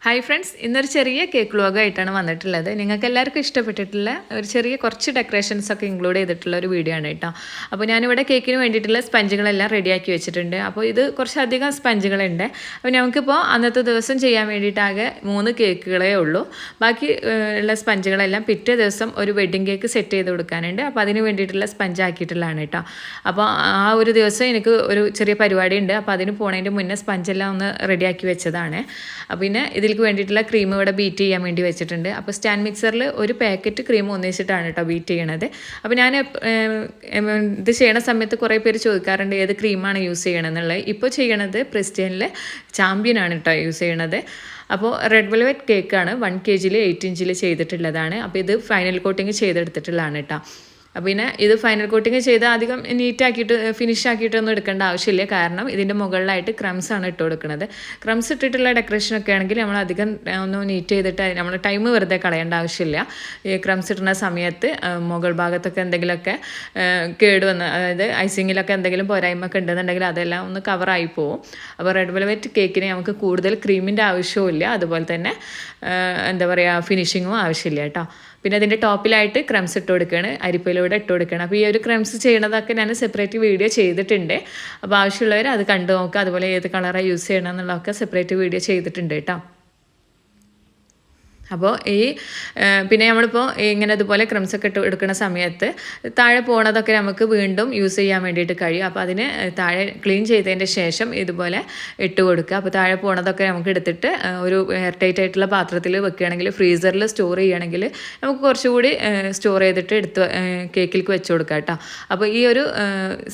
Hi friends, ഇന്നൊരു ചെറിയ cake വ്ലോഗായിട്ടാണ് വന്നിട്ടുള്ളത്. നിങ്ങൾക്ക് എല്ലാവർക്കും ഇഷ്ടപ്പെട്ടിട്ടുള്ള ഒരു ചെറിയ കുറച്ച് ഡെക്കറേഷൻസ് ഒക്കെ ഇൻക്ലൂഡ് ചെയ്തിട്ടുള്ള ഒരു വീഡിയോ ആണ് കേട്ടോ. അപ്പോൾ ഞാനിവിടെ കേക്കിന് വേണ്ടിയിട്ടുള്ള സ്പഞ്ചുകളെല്ലാം റെഡിയാക്കി വെച്ചിട്ടുണ്ട്. അപ്പോൾ ഇത് കുറച്ചധികം സ്പഞ്ചുകളുണ്ട്. അപ്പോൾ നമുക്കിപ്പോൾ അന്നത്തെ ദിവസം ചെയ്യാൻ വേണ്ടിയിട്ടാകെ 3 കേക്കുകളേ ഉള്ളൂ. ബാക്കി ഉള്ള സ്പഞ്ചുകളെല്ലാം പിറ്റേ ദിവസം ഒരു വെഡ്ഡിങ് കേക്ക് സെറ്റ് ചെയ്ത് കൊടുക്കാനുണ്ട്. അപ്പോൾ അതിന് വേണ്ടിയിട്ടുള്ള സ്പഞ്ച് ആക്കിയിട്ടുള്ളതാണ് കേട്ടോ. അപ്പോൾ ആ ഒരു ദിവസം എനിക്ക് ഒരു ചെറിയ പരിപാടി ഉണ്ട്. അപ്പോൾ അതിന് പോണതിൻ്റെ മുന്നേ സ്പഞ്ചെല്ലാം ഒന്ന് റെഡിയാക്കി വെച്ചതാണ്. പിന്നെ ഇതിലേക്ക് വേണ്ടിയിട്ടുള്ള ക്രീം ഇവിടെ ബീറ്റ് ചെയ്യാൻ വേണ്ടി വെച്ചിട്ടുണ്ട്. അപ്പോൾ സ്റ്റാൻഡ് മിക്സറിൽ ഒരു പാക്കറ്റ് ക്രീം ഒന്നിച്ചിട്ടാണ് കേട്ടോ ബീറ്റ് ചെയ്യണത്. അപ്പോൾ ഞാൻ ഇത് ചെയ്യണ സമയത്ത് കുറേ പേര് ചോദിക്കാറുണ്ട് ഏത് ക്രീമാണ് യൂസ് ചെയ്യണമെന്നുള്ളത്. ഇപ്പോൾ ചെയ്യണത് പ്രിസ്റ്റേനിൽ ചാമ്പ്യനാണ് കേട്ടോ യൂസ് ചെയ്യണത്. അപ്പോൾ റെഡ് വെൽവെറ്റ് കേക്കാണ് 1 kg 8 ഇഞ്ചിൽ ചെയ്തിട്ടുള്ളതാണ്. അപ്പോൾ ഇത് ഫൈനൽ കോട്ടിങ് ചെയ്തെടുത്തിട്ടുള്ളതാണ് കേട്ടോ. പിന്നെ ഇത് ഫൈനൽ കോട്ടിങ് ചെയ്ത് അധികം നീറ്റാക്കിയിട്ട് ഫിനിഷ് ആക്കിയിട്ടൊന്നും എടുക്കേണ്ട ആവശ്യമില്ല. കാരണം ഇതിൻ്റെ മുകളിലായിട്ട് ക്രംസ് ആണ് ഇട്ട് കൊടുക്കുന്നത്. ക്രംസ് ഇട്ടിട്ടുള്ള ഡെക്കറേഷനൊക്കെ ആണെങ്കിൽ നമ്മൾ അധികം ഒന്ന് നീറ്റ് ചെയ്തിട്ട് നമ്മൾ ടൈം വെറുതെ കളയേണ്ട ആവശ്യമില്ല. ഈ ക്രംസ് ഇട്ടുന്ന സമയത്ത് മുകൾ ഭാഗത്തൊക്കെ എന്തെങ്കിലുമൊക്കെ കേടുവന്ന്, അതായത് ഐസിങ്ങിലൊക്കെ എന്തെങ്കിലും പോരായ്മയൊക്കെ ഉണ്ടെന്നുണ്ടെങ്കിൽ അതെല്ലാം ഒന്ന് കവറായി പോവും. അപ്പോൾ റെഡ് വെൽവെറ്റ് കേക്കിന് നമുക്ക് കൂടുതൽ ക്രീമിൻ്റെ ആവശ്യവും ഇല്ല, അതുപോലെ തന്നെ എന്താ പറയുക ഫിനിഷിങ്ങും ആവശ്യമില്ല കേട്ടോ. പിന്നെ അതിൻ്റെ ടോപ്പിലായിട്ട് ക്രംസ് ഇട്ട് കൊടുക്കുകയാണ്, അരിപ്പയിലൂടെ ഇട്ട് കൊടുക്കുകയാണ്. അപ്പോൾ ഈ ഒരു ക്രംസ് ചെയ്യണതൊക്കെ ഞാൻ സെപ്പറേറ്റ് വീഡിയോ ചെയ്തിട്ടുണ്ട്. അപ്പോൾ ആവശ്യമുള്ളവർ അത് കണ്ടു നോക്കുക. അതുപോലെ ഏത് കളറാണ് യൂസ് ചെയ്യണം എന്നുള്ളതൊക്കെ സെപ്പറേറ്റ് വീഡിയോ ചെയ്തിട്ടുണ്ട് കേട്ടോ. അപ്പോൾ പിന്നെ നമ്മളിപ്പോൾ ഇങ്ങനെ ഇതുപോലെ ക്രംസൊക്കെ ഇട്ട് എടുക്കുന്ന സമയത്ത് താഴെ പോണതൊക്കെ നമുക്ക് വീണ്ടും യൂസ് ചെയ്യാൻ വേണ്ടിയിട്ട് കഴിയും. അപ്പോൾ അതിന് താഴെ ക്ലീൻ ചെയ്തതിൻ്റെ ശേഷം ഇതുപോലെ ഇട്ട് കൊടുക്കുക. അപ്പോൾ താഴെ പോണതൊക്കെ നമുക്ക് എടുത്തിട്ട് ഒരു എയർ ടൈറ്റ് ആയിട്ടുള്ള പാത്രത്തിൽ വെക്കുകയാണെങ്കിൽ, ഫ്രീസറിൽ സ്റ്റോർ ചെയ്യുകയാണെങ്കിൽ നമുക്ക് കുറച്ചുകൂടി സ്റ്റോർ ചെയ്തിട്ട് എടുത്ത് കേക്കിലേക്ക് വെച്ച് കൊടുക്കാം കേട്ടോ. അപ്പോൾ ഈ ഒരു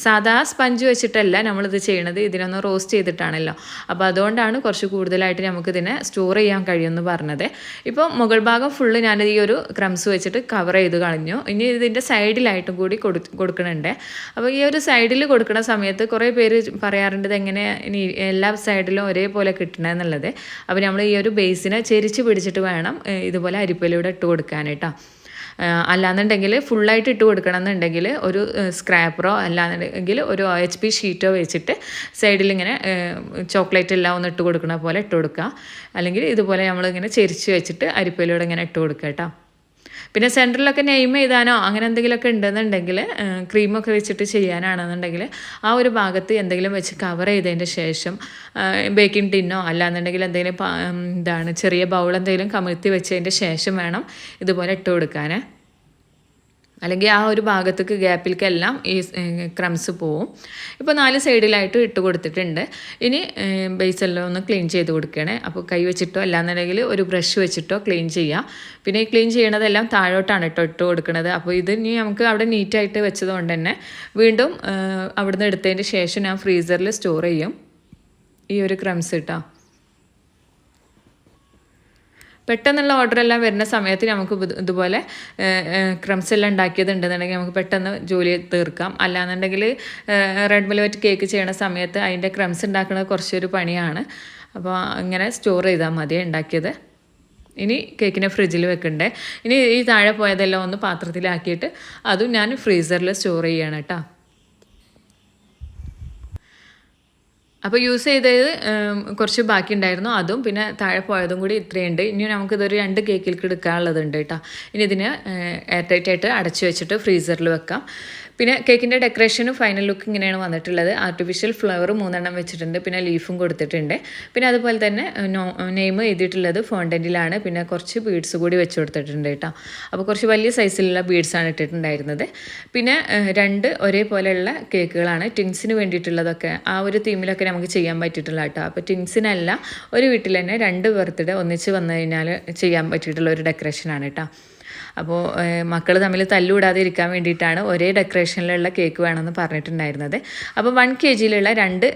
സാധാ സ്പഞ്ച് വെച്ചിട്ടല്ല നമ്മളിത് ചെയ്യണത്, ഇതിനൊന്ന് റോസ്റ്റ് ചെയ്തിട്ടാണല്ലോ. അപ്പോൾ അതുകൊണ്ടാണ് കുറച്ച് കൂടുതലായിട്ട് നമുക്കിതിനെ സ്റ്റോർ ചെയ്യാൻ കഴിയുമെന്ന് പറഞ്ഞത്. ഇപ്പോൾ മുകൾ ഭാഗം ഫുള്ള് ഞാൻ ഈ ഒരു ക്രംസ് വെച്ചിട്ട് കവർ ചെയ്ത് കളഞ്ഞു. ഇനി ഇതിൻ്റെ സൈഡിലായിട്ടും കൂടി കൊടുക്കണുണ്ട്. അപ്പോൾ ഈ ഒരു സൈഡിൽ കൊടുക്കുന്ന സമയത്ത് കുറേ പേര് പറയാറുണ്ട് എങ്ങനെ ഇനി എല്ലാ സൈഡിലും ഒരേപോലെ കിട്ടണമെന്നുള്ളത്. അപ്പോൾ നമ്മൾ ഈ ഒരു ബേസിനെ ചെരിച്ച് പിടിച്ചിട്ട് വേണം ഇതുപോലെ അരിപ്പയിലൂടെ ഇട്ട് കൊടുക്കാനായിട്ടോ. അല്ലാന്നുണ്ടെങ്കിൽ ഫുള്ളായിട്ട് ഇട്ട് കൊടുക്കണം എന്നുണ്ടെങ്കിൽ ഒരു സ്ക്രാപ്പറോ അല്ലാന്നുണ്ടെങ്കിൽ ഒരു OHP ഷീറ്റോ വെച്ചിട്ട് സൈഡിൽ ഇങ്ങനെ ചോക്ലേറ്റ് എല്ലാം ഒന്ന് ഇട്ട് കൊടുക്കണ പോലെ ഇട്ട് കൊടുക്കുക. അല്ലെങ്കിൽ ഇതുപോലെ നമ്മളിങ്ങനെ ചെരിച്ച് വെച്ചിട്ട് അരിപ്പയിലൂടെ ഇങ്ങനെ ഇട്ട് കൊടുക്കുക കേട്ടോ. പിന്നെ സെൻറ്ററിലൊക്കെ നെയിം എഴുതാനോ അങ്ങനെ എന്തെങ്കിലുമൊക്കെ ഉണ്ടെന്നുണ്ടെങ്കിൽ, ക്രീമൊക്കെ വെച്ചിട്ട് ചെയ്യാനാണെന്നുണ്ടെങ്കിൽ ആ ഒരു ഭാഗത്ത് എന്തെങ്കിലും വെച്ച് കവർ ചെയ്തതിൻ്റെ ശേഷം ബേക്കിംഗ് ടിന്നോ അല്ലാന്നുണ്ടെങ്കിൽ എന്തെങ്കിലും ചെറിയ ബൗൾ എന്തെങ്കിലും കമിഴ്ത്തി വെച്ചതിൻ്റെ ശേഷം വേണം ഇതുപോലെ ഇട്ട് കൊടുക്കാൻ. അല്ലെങ്കിൽ ആ ഒരു ഭാഗത്തേക്ക് ഗ്യാപ്പിലേക്കെല്ലാം ഈ ക്രംസ് പോവും. ഇപ്പോൾ 4 സൈഡിലായിട്ട് ഇട്ട് കൊടുത്തിട്ടുണ്ട്. ഇനി ബേസെല്ലാം ഒന്ന് ക്ലീൻ ചെയ്ത് കൊടുക്കുകയാണ്. അപ്പോൾ കൈ വെച്ചിട്ടോ അല്ലാന്നുണ്ടെങ്കിൽ ഒരു ബ്രഷ് വെച്ചിട്ടോ ക്ലീൻ ചെയ്യാം. പിന്നെ ഈ ക്ലീൻ ചെയ്യണതെല്ലാം താഴോട്ടാണ് ഇട്ട് കൊടുക്കുന്നത്. അപ്പോൾ ഇത് ഇനി നമുക്ക് അവിടെ നീറ്റായിട്ട് വെച്ചതുകൊണ്ട് തന്നെ വീണ്ടും അവിടുന്ന് എടുത്തതിന് ശേഷം ഞാൻ ഫ്രീസറിൽ സ്റ്റോർ ചെയ്യും ഈ ഒരു ക്രംസ് കേട്ടോ. പെട്ടെന്നുള്ള ഓർഡറെല്ലാം വരുന്ന സമയത്ത് നമുക്ക് ഇതുപോലെ ക്രംസ് എല്ലാം ഉണ്ടാക്കിയതുണ്ടെന്നുണ്ടെങ്കിൽ നമുക്ക് പെട്ടെന്ന് ജോലി തീർക്കാം. അല്ലാന്നുണ്ടെങ്കിൽ റെഡ് വെൽവെറ്റ് കേക്ക് ചെയ്യണ സമയത്ത് അതിൻ്റെ ക്രംസ് ഉണ്ടാക്കുന്നത് കുറച്ചൊരു പണിയാണ്. അപ്പോൾ ഇങ്ങനെ സ്റ്റോർ ചെയ്താൽ മതി ഉണ്ടാക്കിയത്. ഇനി കേക്കിനെ ഫ്രിഡ്ജിൽ വെക്കണ്ടേ. ഇനി ഈ താഴെ പോയതെല്ലാം ഒന്ന് പാത്രത്തിലാക്കിയിട്ട് അതും ഞാൻ ഫ്രീസറിൽ സ്റ്റോർ ചെയ്യണം കേട്ടോ. അപ്പോൾ യൂസ് ചെയ്തത് കുറച്ച് ബാക്കി ഉണ്ടായിരുന്നു, അതും പിന്നെ താഴെ പോയതും കൂടി ഇത്രയുണ്ട്. ഇനി നമുക്കിതൊരു 2 കേക്കിലേക്ക് എടുക്കാനുള്ളതുണ്ട് കേട്ടോ. ഇനി ഇതിന് എയർ ടൈറ്റ് ആയിട്ട് അടച്ചു വെച്ചിട്ട് ഫ്രീസറിൽ വെക്കാം. പിന്നെ കേക്കിൻ്റെ ഡെക്കറേഷനും ഫൈനൽ ലുക്ക് ഇങ്ങനെയാണ് വന്നിട്ടുള്ളത്. ആർട്ടിഫിഷ്യൽ ഫ്ലവർ 3 വെച്ചിട്ടുണ്ട്, പിന്നെ ലീഫും കൊടുത്തിട്ടുണ്ട്. പിന്നെ അതുപോലെ തന്നെ നെയിം എഴുതിയിട്ടുള്ളത് ഫോണ്ടൻറ്റിലാണ്. പിന്നെ കുറച്ച് ബീഡ്സ് കൂടി വെച്ച് കൊടുത്തിട്ടുണ്ട് കേട്ടോ. അപ്പോൾ കുറച്ച് വലിയ സൈസിലുള്ള ബീഡ്സാണ് ഇട്ടിട്ടുണ്ടായിരുന്നത്. പിന്നെ 2 ഒരേപോലെയുള്ള കേക്കുകളാണ് ട്വിൻസിന് വേണ്ടിയിട്ടുള്ളതൊക്കെ. ആ ഒരു തീമിലൊക്കെ നമുക്ക് ചെയ്യാൻ പറ്റിയിട്ടുള്ള കേട്ടോ. അപ്പോൾ ട്വിൻസിനല്ല, ഒരു വീട്ടിൽ തന്നെ 2 ബർത്ത്ഡേ ഒന്നിച്ച് വന്നു കഴിഞ്ഞാൽ ചെയ്യാൻ പറ്റിയിട്ടുള്ള ഒരു ഡെക്കറേഷനാണ് കേട്ടോ. അപ്പോൾ മക്കൾ തമ്മിൽ തല്ലുകൂടാതെ ഇരിക്കാൻ വേണ്ടിയിട്ടാണ് ഒരേ ഡെക്കറേഷനിലുള്ള കേക്ക് വേണമെന്ന് പറഞ്ഞിട്ടുണ്ടായിരുന്നത്. അപ്പോൾ 1 kg 2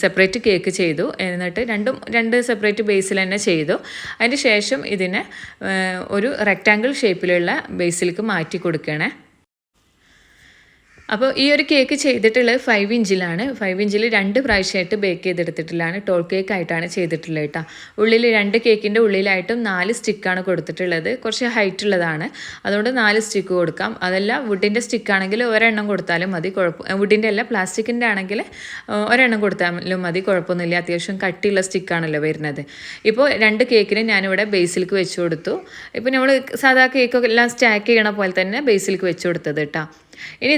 സെപ്പറേറ്റ് കേക്ക് ചെയ്തു. എന്നിട്ട് 2 സെപ്പറേറ്റ് ബേസിൽ തന്നെ ചെയ്തു. അതിന് ശേഷം ഇതിനെ ഒരു റെക്റ്റാങ്കിൾ ഷേപ്പിലുള്ള ബേസിലേക്ക് മാറ്റി കൊടുക്കണേ. അപ്പോൾ ഈ ഒരു കേക്ക് ചെയ്തിട്ടുള്ളത് 5 ഇഞ്ചിലാണ്. 5 ഇഞ്ചിൽ 2 പ്രാവശ്യമായിട്ട് ബേക്ക് ചെയ്തെടുത്തിട്ടുള്ളതാണ്. ടോൾ കേക്ക് ആയിട്ടാണ് ചെയ്തിട്ടുള്ളത് കേട്ടോ. ഉള്ളിൽ 2 കേക്കിൻ്റെ ഉള്ളിലായിട്ടും 4 സ്റ്റിക്കാണ് കൊടുത്തിട്ടുള്ളത്. കുറച്ച് ഹൈറ്റ് ഉള്ളതാണ്, അതുകൊണ്ട് 4 സ്റ്റിക്ക് കൊടുക്കാം. അതല്ല വുഡിൻ്റെ സ്റ്റിക്കാണെങ്കിൽ ഒരെണ്ണം കൊടുത്താലും മതി, വുഡിൻ്റെ അല്ല പ്ലാസ്റ്റിക്കിൻ്റെ ആണെങ്കിൽ ഒരെണ്ണം കൊടുത്താലും മതി, കുഴപ്പമൊന്നുമില്ല. അത്യാവശ്യം കട്ടിയുള്ള സ്റ്റിക്കാണല്ലോ വരുന്നത്. ഇപ്പോൾ 2 കേക്കിന് ഞാനിവിടെ ബേസിലേക്ക് വെച്ച് കൊടുത്തു. ഇപ്പോൾ നമ്മൾ സാധാ കേക്കൊക്കെ എല്ലാം സ്റ്റാക്ക് ചെയ്യണ പോലെ തന്നെ ബേസിലേക്ക് വെച്ച് കൊടുത്തത് കേട്ടോ. ഇനി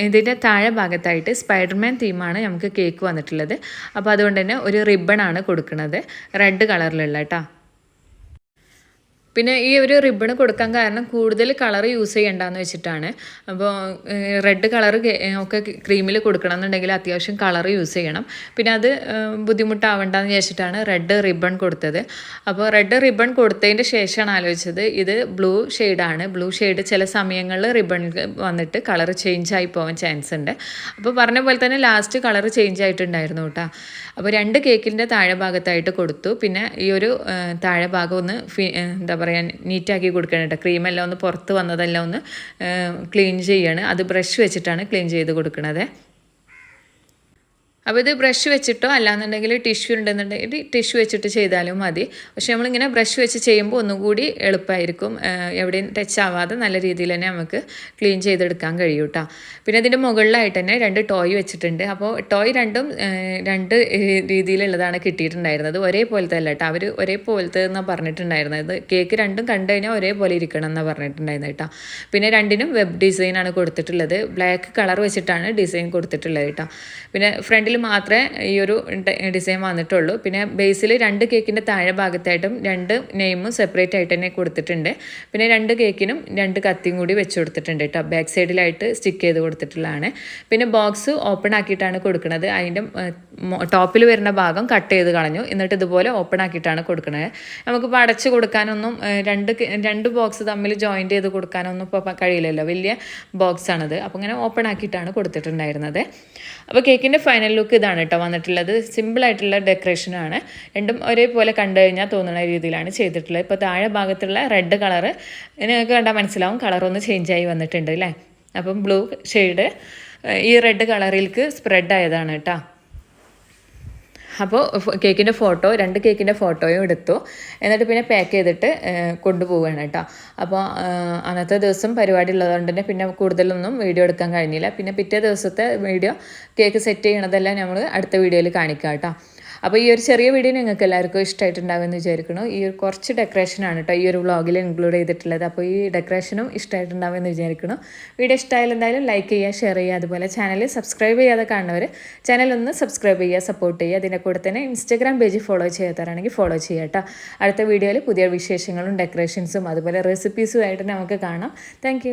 ഇതിൻ്റെ താഴെ ഭാഗത്തായിട്ട് സ്പൈഡർമാൻ തീമാണ് നമുക്ക് കേക്ക് വന്നിട്ടുള്ളത്. അപ്പോൾ അതുകൊണ്ട് തന്നെ ഒരു റിബണാണ് കൊടുക്കുന്നത്, റെഡ് കളറിലുള്ള കേട്ടോ. പിന്നെ ഈ ഒരു റിബൺ കൊടുക്കാൻ കാരണം കൂടുതൽ കളർ യൂസ് ചെയ്യണ്ടെന്ന് വെച്ചിട്ടാണ്. അപ്പോൾ റെഡ് കളർ ഒക്കെ ക്രീമിൽ കൊടുക്കണം എന്നുണ്ടെങ്കിൽ അത്യാവശ്യം കളർ യൂസ് ചെയ്യണം. പിന്നെ അത് ബുദ്ധിമുട്ടാവണ്ടെന്ന് വിചാരിച്ചിട്ടാണ് റെഡ് റിബൺ കൊടുത്തത്. അപ്പോൾ റെഡ് റിബൺ കൊടുത്തതിൻ്റെ ശേഷമാണ് ആലോചിച്ചത് ഇത് ബ്ലൂ ഷെയ്ഡാണ്. ബ്ലൂ ഷെയ്ഡ് ചില സമയങ്ങളിൽ റിബൺ വന്നിട്ട് കളർ ചേഞ്ച് ആയി പോകാൻ ചാൻസ് ഉണ്ട്. അപ്പോൾ പറഞ്ഞ പോലെ തന്നെ ലാസ്റ്റ് കളർ ചേഞ്ച് ആയിട്ടുണ്ടായിരുന്നു കേട്ടോ. അപ്പോൾ 2 കേക്കിൻ്റെ താഴെ ഭാഗത്തായിട്ട് കൊടുത്തു. പിന്നെ ഈ ഒരു താഴെ ഭാഗം ഒന്ന് എന്താ പറയുക നീറ്റാക്കി കൊടുക്കണം കേട്ടോ. ക്രീമെല്ലാം ഒന്ന് പുറത്ത് വന്നതെല്ലാം ഒന്ന് ക്ലീൻ ചെയ്യാണ്. അത് ബ്രഷ് വെച്ചിട്ടാണ് ക്ലീൻ ചെയ്ത് കൊടുക്കുന്നത്. അപ്പോൾ ഇത് ബ്രഷ് വെച്ചിട്ടോ അല്ലാന്നുണ്ടെങ്കിൽ ടിഷ്യൂ ഉണ്ടെന്നുണ്ടെങ്കിൽ ടിഷ്യൂ വെച്ചിട്ട് ചെയ്താലും മതി. പക്ഷേ നമ്മളിങ്ങനെ ബ്രഷ് വെച്ച് ചെയ്യുമ്പോൾ ഒന്നുകൂടി എളുപ്പമായിരിക്കും, എവിടെയും ടച്ച് ആവാതെ നല്ല രീതിയിൽ തന്നെ നമുക്ക് ക്ലീൻ ചെയ്തെടുക്കാൻ കഴിയും കേട്ടോ. പിന്നെ ഇതിൻ്റെ മുകളിലായിട്ട് തന്നെ 2 ടോയ് വെച്ചിട്ടുണ്ട്. അപ്പോൾ ടോയ് രണ്ടും 2 രീതിയിലുള്ളതാണ് കിട്ടിയിട്ടുണ്ടായിരുന്നത്. ഒരേപോലത്തെ അല്ല കേട്ടോ, അവർ ഒരേപോലത്തെ എന്നാണ് പറഞ്ഞിട്ടുണ്ടായിരുന്നത്. കേക്ക് രണ്ടും കണ്ടു കഴിഞ്ഞാൽ ഒരേപോലെ ഇരിക്കണം എന്നാണ് പറഞ്ഞിട്ടുണ്ടായിരുന്നത് കേട്ടോ. പിന്നെ 2നും വെബ് ഡിസൈനാണ് കൊടുത്തിട്ടുള്ളത്. ബ്ലാക്ക് കളർ വെച്ചിട്ടാണ് ഡിസൈൻ കൊടുത്തിട്ടുള്ളത് കേട്ടോ. പിന്നെ ഫ്രണ്ടിൽ മാത്രമേ ഈ ഒരു ഡിസൈൻ വന്നിട്ടുള്ളൂ. പിന്നെ ബേസിൽ 2 കേക്കിൻ്റെ താഴെ ഭാഗത്തായിട്ടും 2 നെയിമും സെപ്പറേറ്റ് ആയിട്ട് തന്നെ കൊടുത്തിട്ടുണ്ട്. പിന്നെ 2 കേക്കിനും 2 കത്തിയും കൂടി വെച്ച് കൊടുത്തിട്ടുണ്ട് കേട്ടോ. ബാക്ക് സൈഡിലായിട്ട് സ്റ്റിക്ക് ചെയ്ത് കൊടുത്തിട്ടുള്ളതാണ്. പിന്നെ ബോക്സ് ഓപ്പൺ ആക്കിയിട്ടാണ് കൊടുക്കുന്നത്. അതിൻ്റെ ടോപ്പിൽ വരുന്ന ഭാഗം കട്ട് ചെയ്ത് കളഞ്ഞു, എന്നിട്ട് ഇതുപോലെ ഓപ്പൺ ആക്കിയിട്ടാണ് കൊടുക്കുന്നത്. നമുക്കിപ്പോൾ അടച്ച് കൊടുക്കാനൊന്നും 2 ബോക്സ് തമ്മിൽ ജോയിൻറ്റ് ചെയ്ത് കൊടുക്കാനൊന്നും ഇപ്പോൾ കഴിയില്ലല്ലോ, വലിയ ബോക്സാണത്. അപ്പോൾ ഇങ്ങനെ ഓപ്പൺ ആക്കിയിട്ടാണ് കൊടുത്തിട്ടുണ്ടായിരുന്നത്. അപ്പോൾ കേക്കിൻ്റെ ഫൈനൽ ലുക്ക് ഇതാണ് കേട്ടോ വന്നിട്ടുള്ളത്. സിമ്പിളായിട്ടുള്ള ഡെക്കറേഷനാണ്. രണ്ടും ഒരേപോലെ കണ്ടു കഴിഞ്ഞാൽ തോന്നുന്ന രീതിയിലാണ് ചെയ്തിട്ടുള്ളത്. ഇപ്പോൾ താഴെ ഭാഗത്തുള്ള റെഡ് കളറ് നിങ്ങൾക്ക് കണ്ടാൽ മനസ്സിലാവും, കളറൊന്ന് ചേഞ്ചായി വന്നിട്ടുണ്ട് അല്ലേ. അപ്പം ബ്ലൂ ഷെയ്ഡ് ഈ റെഡ് കളറിലേക്ക് സ്പ്രെഡ് ആയതാണ് കേട്ടോ. അപ്പോൾ കേക്കിൻ്റെ ഫോട്ടോ 2 കേക്കിൻ്റെ ഫോട്ടോയും എടുത്തു. എന്നിട്ട് പിന്നെ പാക്ക് ചെയ്തിട്ട് കൊണ്ടുപോവുകയാണ് കേട്ടോ. അപ്പോൾ അന്നത്തെ ദിവസം പരിപാടി ഉള്ളതുകൊണ്ട് തന്നെ പിന്നെ കൂടുതലൊന്നും വീഡിയോ എടുക്കാൻ കഴിഞ്ഞില്ല. പിന്നെ പിറ്റേ ദിവസത്തെ വീഡിയോ കേക്ക് സെറ്റ് ചെയ്യണതെല്ലാം നമ്മൾ അടുത്ത വീഡിയോയിൽ കാണിക്കാം കേട്ടോ. അപ്പോൾ ഈ ഒരു ചെറിയ വീഡിയോ നിങ്ങൾക്ക് എല്ലാവർക്കും ഇഷ്ടമായിട്ടുണ്ടാവുമെന്ന് വിചാരിക്കുന്നു. ഈ ഒരു കുറച്ച് ഡെക്കറേഷനാണ് കേട്ടോ ഈ ഒരു വ്ളോഗിൽ ഇൻക്ലൂഡ് ചെയ്തിട്ടുള്ളത്. അപ്പോൾ ഈ ഡെക്കറേഷനും ഇഷ്ടമായിട്ടുണ്ടാവുമെന്ന് വിചാരിക്കുന്നു. വീഡിയോ ഇഷ്ടമായാലും എന്തായാലും ലൈക്ക് ചെയ്യുക, ഷെയർ ചെയ്യുക. അതുപോലെ ചാനൽ സബ്സ്ക്രൈബ് ചെയ്യാതെ കാണുന്നവർ ചാനലൊന്ന് സബ്സ്ക്രൈബ് ചെയ്യുക, സപ്പോർട്ട് ചെയ്യുക. അതിൻ്റെ കൂടെ തന്നെ ഇൻസ്റ്റാഗ്രാം പേജ് ഫോളോ ചെയ്യാത്തവരാണെങ്കിൽ ഫോളോ ചെയ്യുക കേട്ടോ. അടുത്ത വീഡിയോയിൽ പുതിയ വിശേഷങ്ങളും ഡെക്കറേഷൻസും അതുപോലെ റെസിപ്പീസും ആയിട്ട് നമുക്ക് കാണാം. താങ്ക്